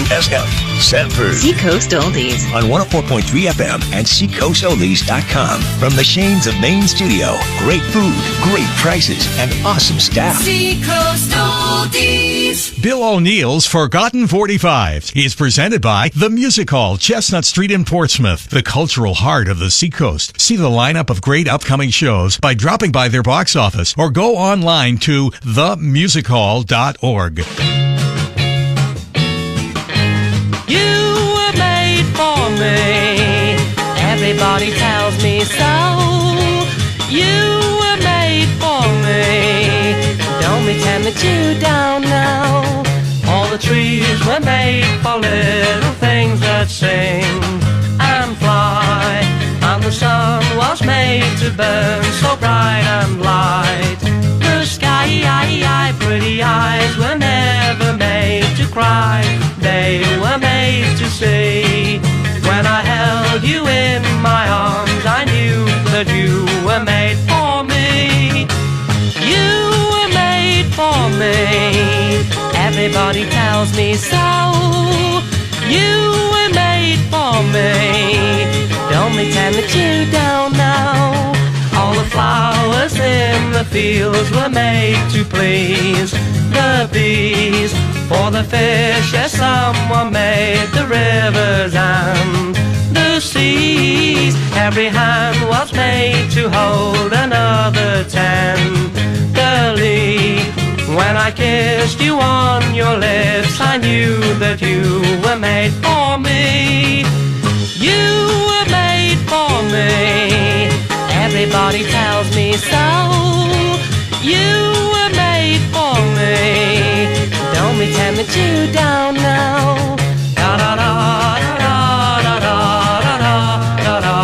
SF, Sanford. Seacoast Oldies. On 104.3 FM and seacoastoldies.com. From the Shanes of Maine studio, great food, great prices, and awesome staff. Seacoast Oldies. Bill O'Neill's Forgotten 45's is presented by The Music Hall, Chestnut Street in Portsmouth, the cultural heart of the Seacoast. See the lineup of great upcoming shows by dropping by their box office or go online to themusichall.org. You were made for me. Everybody tells me so. You were made for me. Don't pretend that you don't know. All the trees were made for little things that sing and fly. And the sun was made to burn so bright and light. The sky, pretty eyes were never made to cry. They were made to see. When I held you in my arms, I knew that you were made for me. You were made for me. Everybody tells me so. You were made for me. Don't pretend that you don't know. All the flowers in the fields were made to please the bees. For the fish, yes, someone made the rivers and the seas. Every hand was made to hold another tenderly. When I kissed you on your lips, I knew that you were made for me. You were made for me. Everybody tells me so. You were made for me. Don't pretend that you don't know. Da da da da da da da da da da da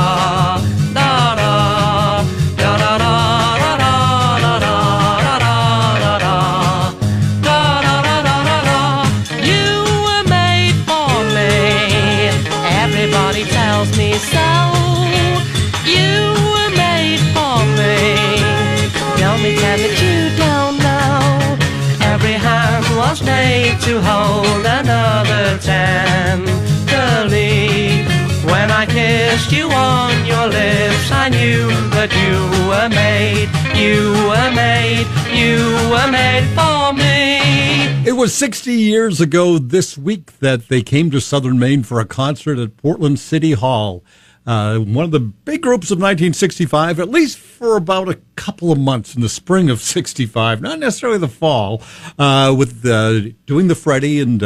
da da da da da. You were made for me. Everybody tells me so. You were made for me. Don't pretend that you don't know. Every hand was made to hold another tenderly. When I kissed you on your lips, I knew that you were made, you were made, you were made for me. It was 60 years ago this week that they came to Southern Maine for a concert at Portland City Hall. One of the big groups of 1965, at least for about a couple of months in the spring of 65, not necessarily the fall, with doing the Freddie and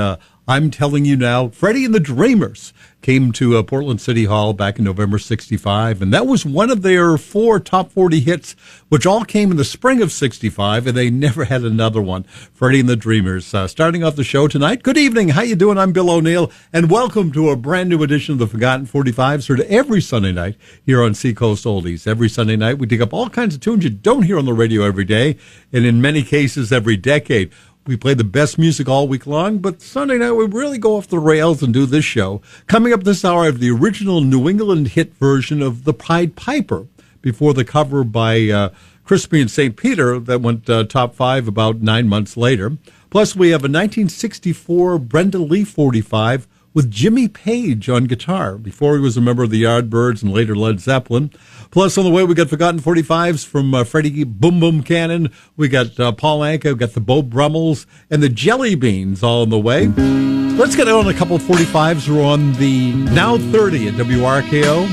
I'm Telling You Now. Freddie and the Dreamers came to Portland City Hall back in November 65, and that was one of their 4 top 40 hits, which all came in the spring of 65, and they never had another one. Freddie and the Dreamers. Starting off the show tonight. Good evening. How you doing? I'm Bill O'Neill, and welcome to a brand new edition of the Forgotten 45's, heard every Sunday night here on Seacoast Oldies. Every Sunday night, we dig up all kinds of tunes you don't hear on the radio every day, and in many cases, every decade. We play the best music all week long, but Sunday night we really go off the rails and do this show. Coming up this hour, I have the original New England hit version of The Pied Piper before the cover by Crispy and St. Peter that went top 5 about 9 months later. Plus, we have a 1964 Brenda Lee 45 with Jimmy Page on guitar before he was a member of the Yardbirds and later Led Zeppelin. Plus, on the way, we got Forgotten 45's from Freddie Boom Boom Cannon. We got Paul Anka, we got the Bo Brummels, and the Jelly Beans all on the way. Let's get on a couple of 45's. We're on the Now 30 at WRKO.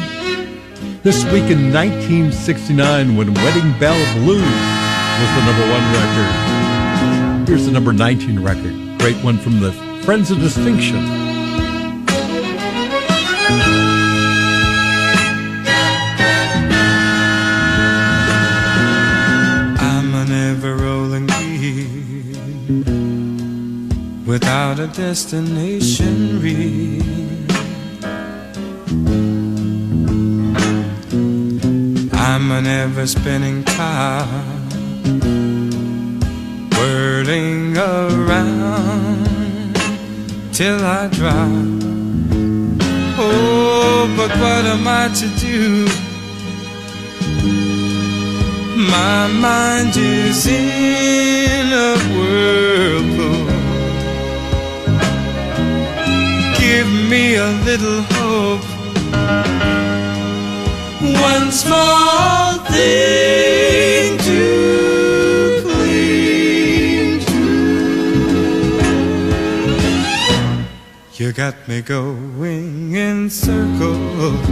This week in 1969, when Wedding Bell Blues was the number 1 record. Here's the number 19 record. Great one from the Friends of Distinction. Without a destination real, I'm an ever-spinning top, whirling around till I drop. Oh, but what am I to do? My mind is in a whirlpool. little hope. One small thing to cling to. You got me going in circles.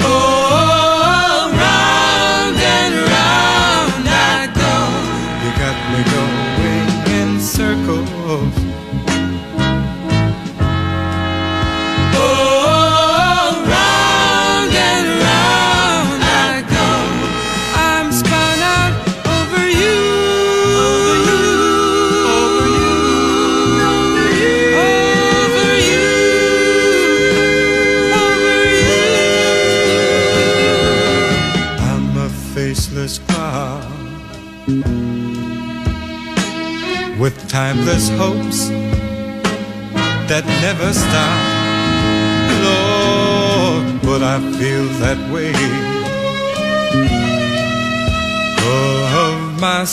Oh, round and round I go. You got me going in circles. With timeless hopes that never stop. Lord, but I feel that way. Of my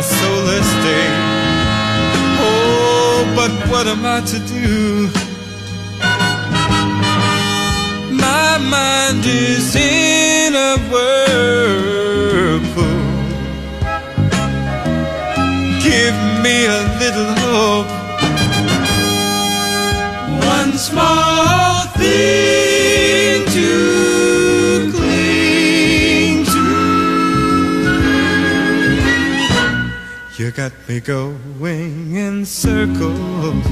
soulless day. Oh, but what am I to do? My mind is in a whirlpool. Give me a little hope. One small thing to cling to. You got me going in circles.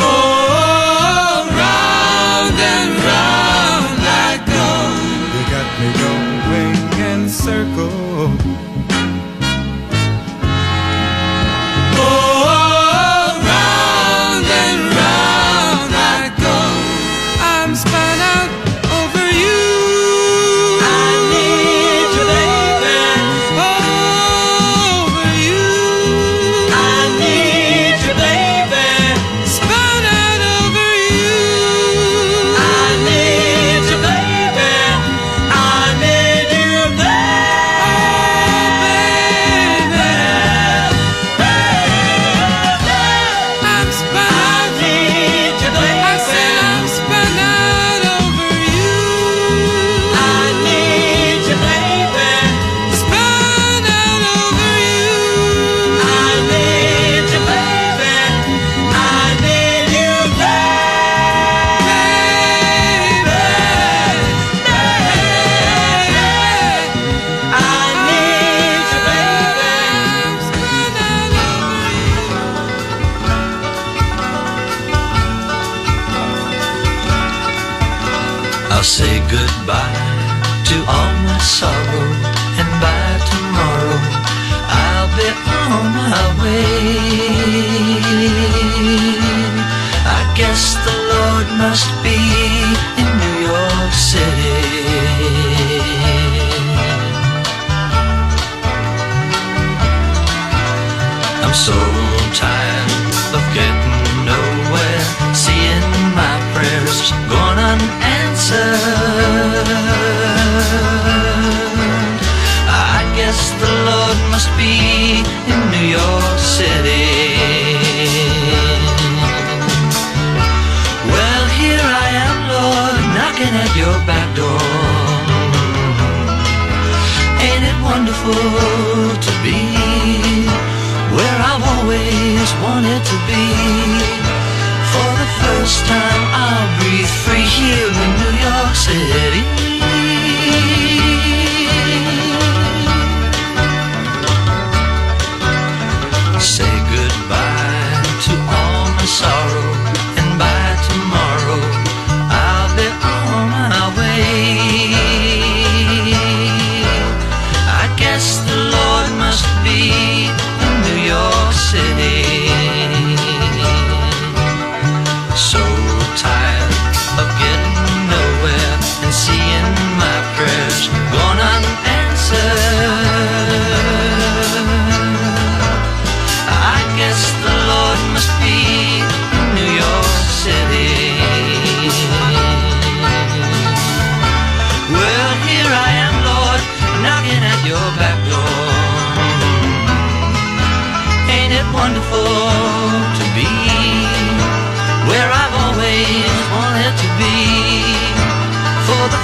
Oh, round and round I go. You got me going in circles. I'll say goodbye to all my sorrow, and by tomorrow I'll be on my way. I guess the Lord must be in New York City. I'm so tired of getting nowhere, seeing my prayers gone unanswered. I guess the Lord must be in New York City. Well, here I am, Lord, knocking at your back door. Ain't it wonderful to be where I've always wanted to be? For the first time I'll breathe free here in New York City. Say goodbye to all my sorrow, and by tomorrow I'll be on my way. I guess the Lord must be in New York City. So tired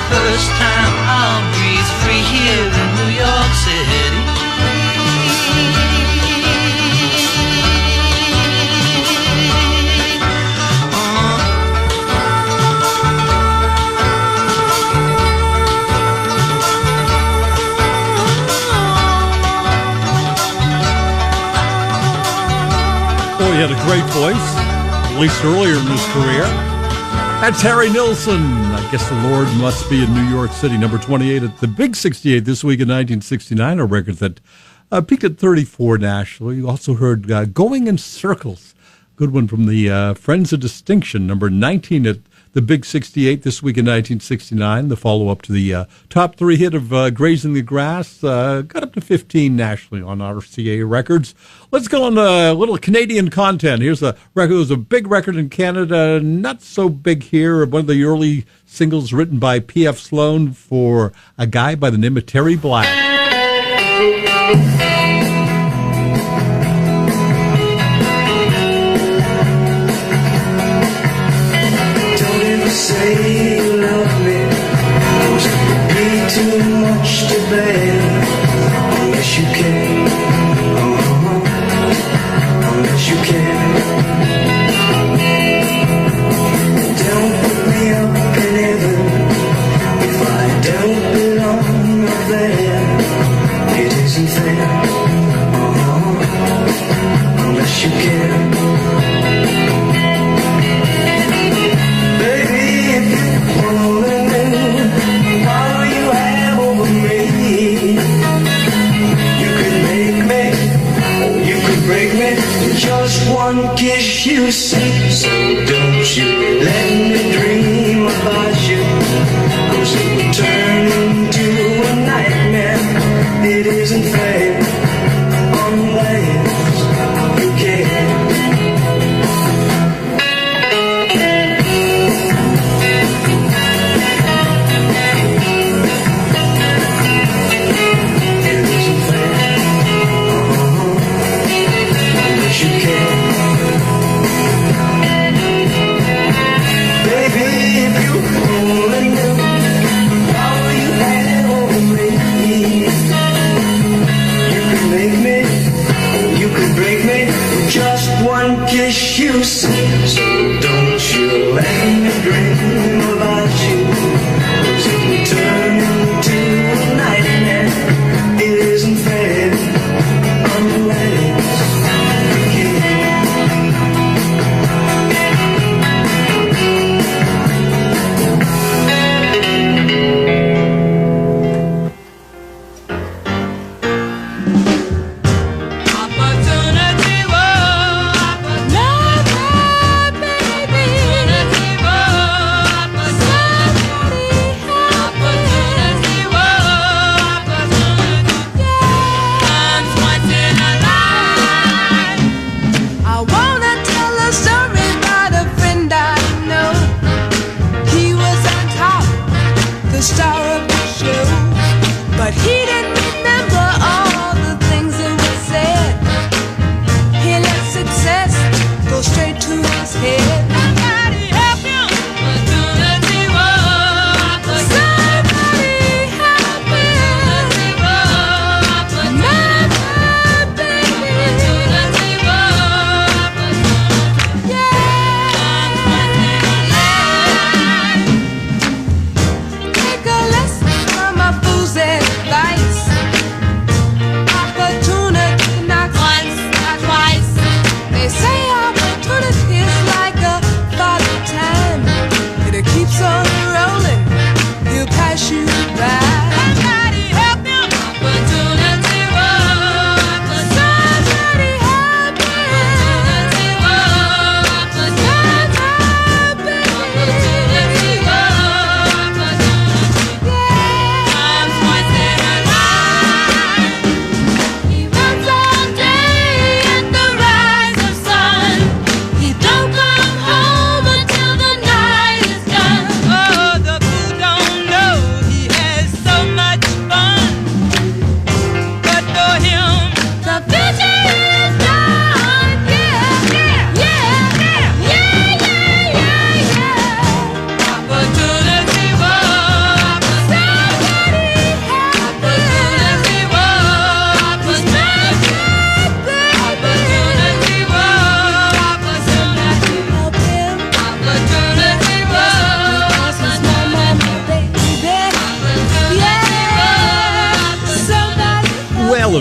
first time I'll breathe free here in New York City. Oh, he had a great voice, at least earlier in his career. That's Harry Nilsson. I guess the Lord must be in New York City, number 28 at the Big 68 this week in 1969, a record that peaked at 34 nationally. You also heard Going in Circles, good one from the Friends of Distinction, number 19 at the Big 68 this week in 1969, the follow-up to the top three hit of Grazing the Grass, got up to 15 nationally on RCA Records. Let's go on a little Canadian content. Here's a record that was a big record in Canada, not so big here. One of the early singles written by P.F. Sloan for a guy by the name of Terry Black. Say you love me, 'cause it would be too much to bear. Unless you can, unless you can. Don't put me up in heaven if I don't belong up there. It isn't fair, unless you can. Just one kiss, you say, so don't you let me dream about you, 'cause it will turn into a nightmare. It isn't fair unless you care. Kiss you say, so don't you let me dream about you, 'cause it will turn into a nightmare. It isn't fair unless you care. Life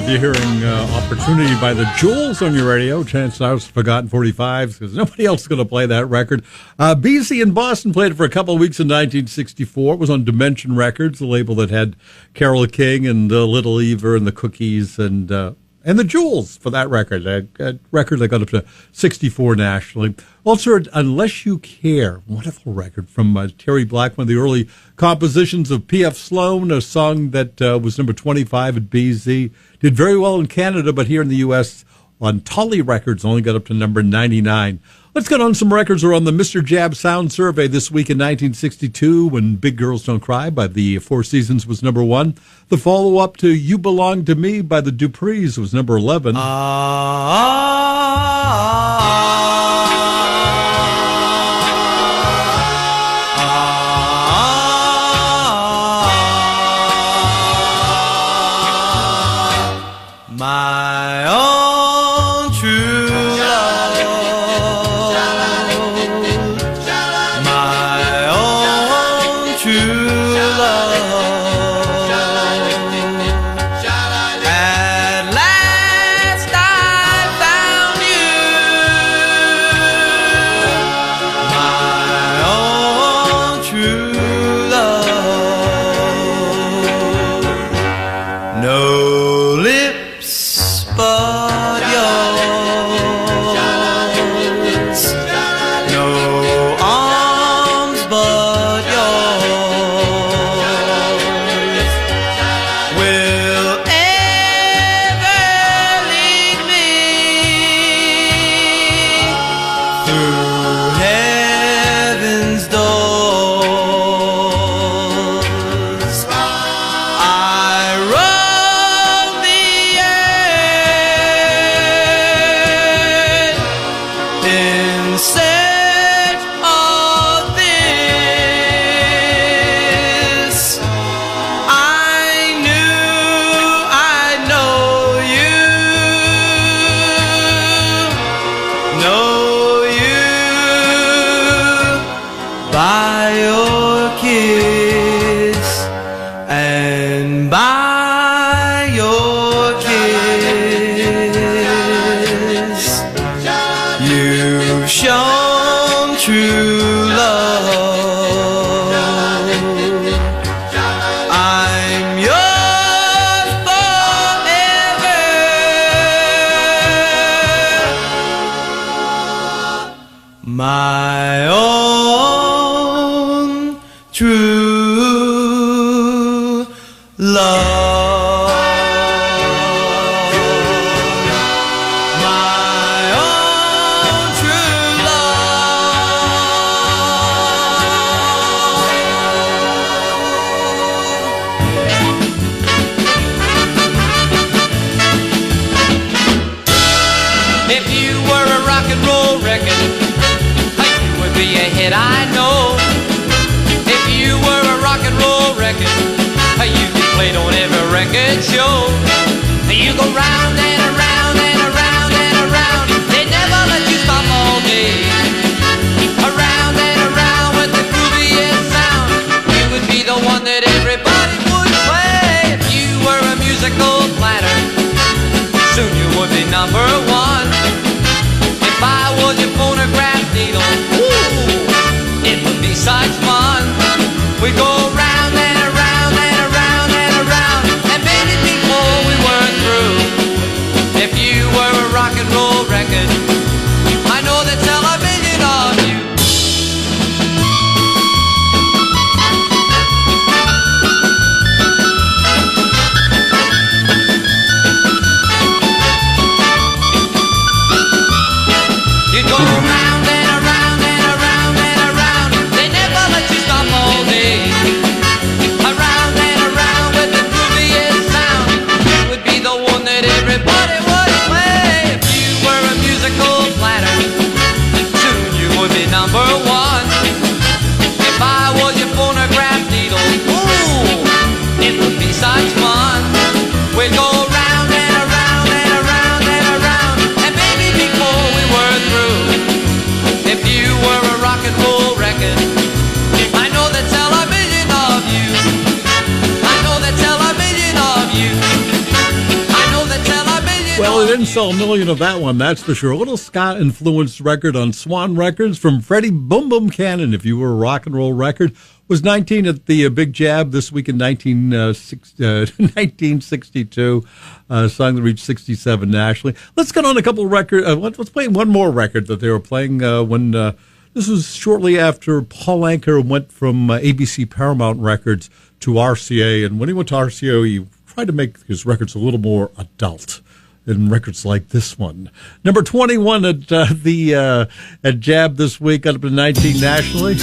If you're hearing Opportunity by the Jewels on your radio, chances are it's Forgotten 45's because nobody else is going to play that record. BC in Boston played it for a couple of weeks in 1964. It was on Dimension Records, the label that had Carole King and Little Eva and the Cookies and the Jewels for that record. That record that got up to 64 nationally. Also heard Unless You Care, wonderful record from Terry Black, one of the early compositions of P.F. Sloan, a song that was number 25 at BZ. Did very well in Canada, but here in the U.S. on Tolly Records only got up to number 99. Let's get on some records that are on the Mr. Jab Sound Survey this week in 1962 when Big Girls Don't Cry by the Four Seasons was number 1. The follow-up to You Belong to Me by the Duprees was number 11. My own true love, my own true love. At last I found you, my own true love. No lips but yours, no arms but yours will ever lead me through heaven's doors. I roam the earth in search of this. I knew I'd know you by your kiss and by your kiss. You've shown true love. I'm yours forever. My own true love. My own true love. If you were a rock and roll record, you would be a hit, I know. If you were a rock and roll record, you'd be played on every record show. You go round and around and around and around, they never let you stop all day. Around and around with the grooviest sound, you would be the one that everybody would play. If you were a musical platter, soon you would be number 1. If I was your phonograph needle, ooh, it would be such fun. We go round and around and around and around, and baby, before we were through, Didn't sell a million of that one, that's for sure. A little ska-influenced record on Swan Records from Freddie Boom Boom Cannon, If You Were a Rock and Roll Record. Was 19 at the Big Jab this week in 1962. Song that reached 67 nationally. Let's get on a couple of records. Let's play one more record that they were playing when this was shortly after Paul Anka went from ABC Paramount Records to RCA. And when he went to RCA, he tried to make his records a little more adult than records like this one. Number 21 at at Jab this week, got up to 19 nationally.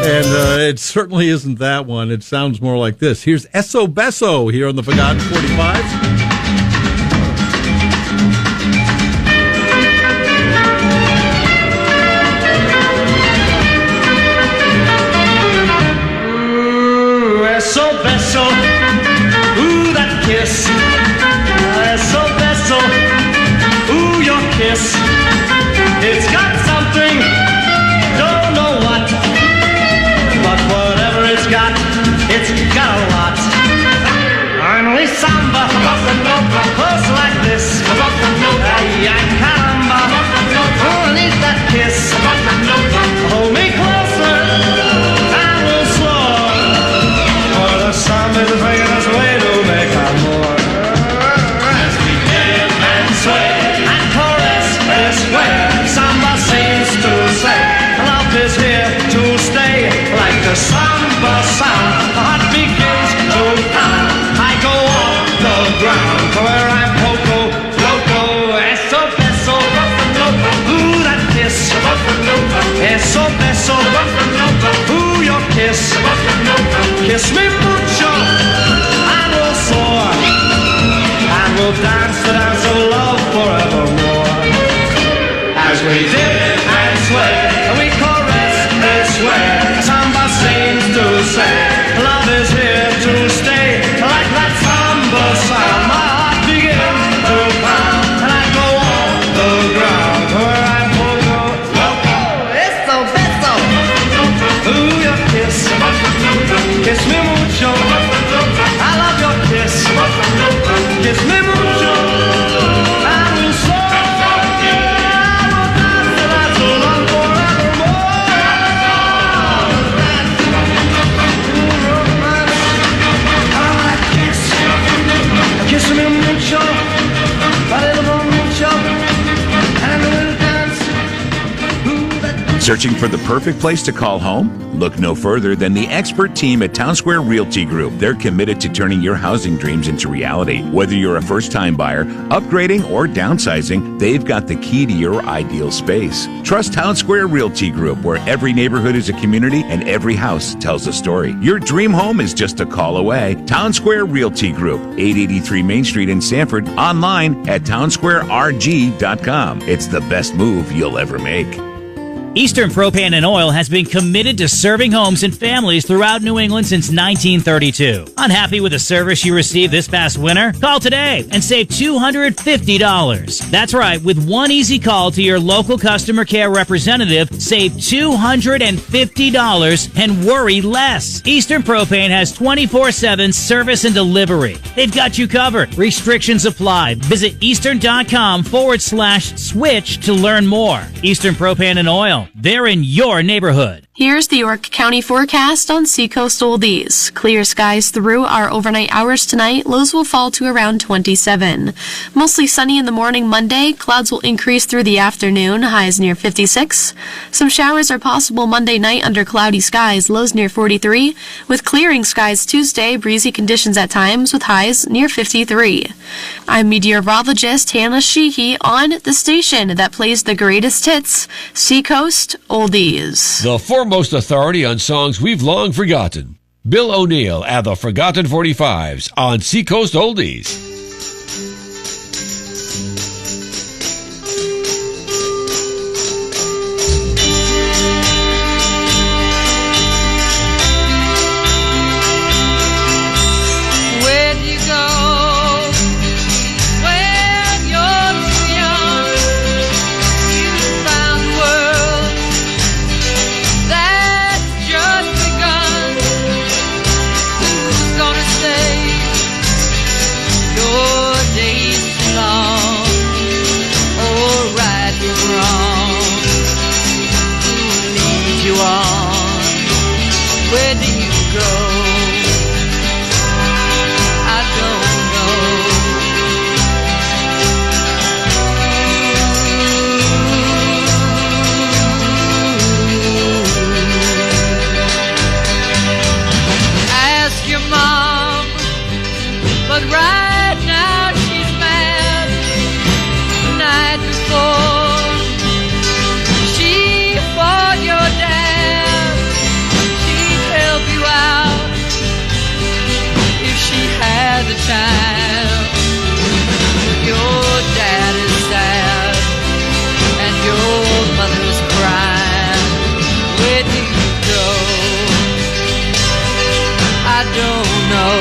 And it certainly isn't that one. It sounds more like this. Here's Eso Beso here on the Forgotten 45's. Eso beso, ooh, that kiss. Eso beso, ooh, your kiss. It's got something, don't know what, but whatever it's got a lot. Only samba, close like this. Ay, caramba, oh, I need that kiss. Hold me closer, I will slow. Samba is bringing us way to make our more. As we dip and sway and caress this way, samba seems to say, love is here to stay. Like the samba sound, the heart begins to pound. I go off the ground to where I'm poco, loco. Eso beso, ooh, that kiss. Eso beso, ooh, your kiss. Kiss me mucho, and we'll soar, and we'll dance the dance of love forevermore. As we dip and sway, and we caress this way, samba seems to say, love is here to stay. Like that samba sound, my heart begins to pound, and I go on the ground where I'm poco, loco. Eso beso, ooh, your kiss. Kiss me mucho, I love your kiss. Kiss me mucho, I will soar. I will dance till I so long forevermore. Kiss me mucho, a little more mucho, and we'll dance. Searching for the perfect place to call home? Look no further than the expert team at Town Square Realty Group. They're committed to turning your housing dreams into reality. Whether you're a first-time buyer, upgrading, or downsizing, they've got the key to your ideal space. Trust Town Square Realty Group, where every neighborhood is a community and every house tells a story. Your dream home is just a call away. Town Square Realty Group, 883 Main Street in Sanford, online at townsquarerg.com. It's the best move you'll ever make. Eastern Propane and Oil has been committed to serving homes and families throughout New England since 1932. Unhappy with the service you received this past winter? Call today and save $250. That's right, with one easy call to your local customer care representative, save $250 and worry less. Eastern Propane has 24/7 service and delivery. They've got you covered. Restrictions apply. Visit eastern.com/switch to learn more. Eastern Propane and Oil. They're in your neighborhood. Here's the York County forecast on Seacoast Oldies. Clear skies through our overnight hours tonight. Lows will fall to around 27. Mostly sunny in the morning Monday. Clouds will increase through the afternoon. Highs near 56. Some showers are possible Monday night under cloudy skies. Lows near 43. With clearing skies Tuesday. Breezy conditions at times with highs near 53. I'm meteorologist Hannah Sheehy on the station that plays the greatest hits. Seacoast Oldies. The foremost authority on songs we've long forgotten. Bill O'Neill and the Forgotten 45's on Seacoast Oldies. Where do you go when you're too young? You found the world that's just begun. Who's gonna say you're Where do you go? I don't know. Ask your mom, but right now she's mad. The night before, she fought your dad. She'd help you out if she had the time. Your dad is sad and your mother's crying. Where do you go? I don't know.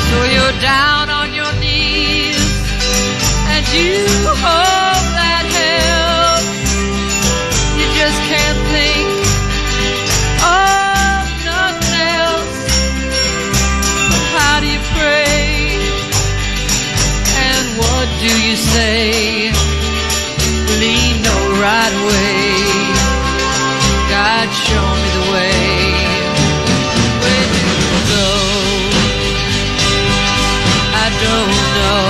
So you're down on your knees and you hope that helps. You just can't think of nothing else. How do you pray? And what do you say? Lean no right way. God, show me the way. Where do you go? I don't know.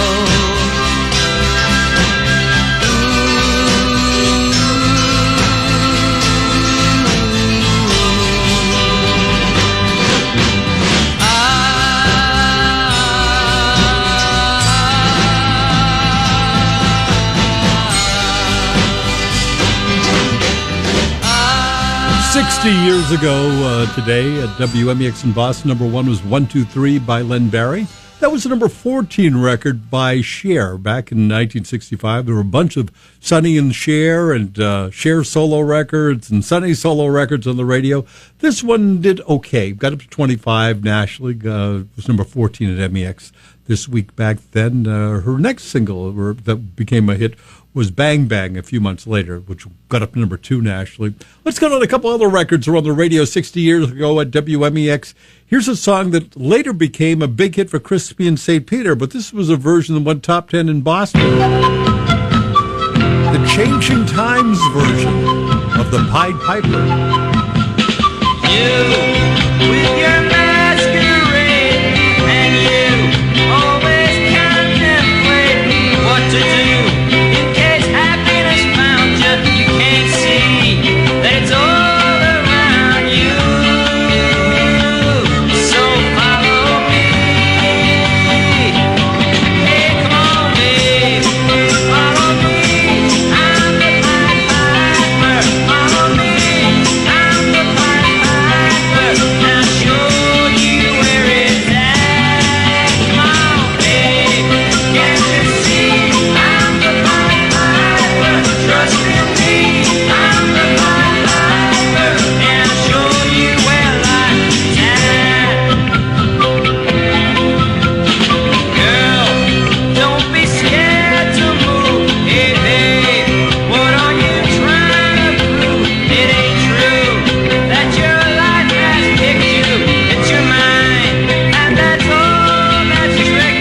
Ah. 60 years ago today at WMEX in Boston, number one was 123 by Len Barry. That was the number 14 record by Cher back in 1965. There were a bunch of Sonny and Cher and Cher solo records and Sonny solo records on the radio. This one did okay. Got up to 25 nationally. Was number 14 at MEX this week back then. Her next single that became a hit was Bang Bang a few months later, which got up to number 2 nationally. Let's go on a couple other records that were on the radio 60 years ago at WMEX. Here's a song that later became a big hit for Crispy and St. Peter, but this was a version that went top 10 in Boston. The Changing Times version of the Pied Piper. You with your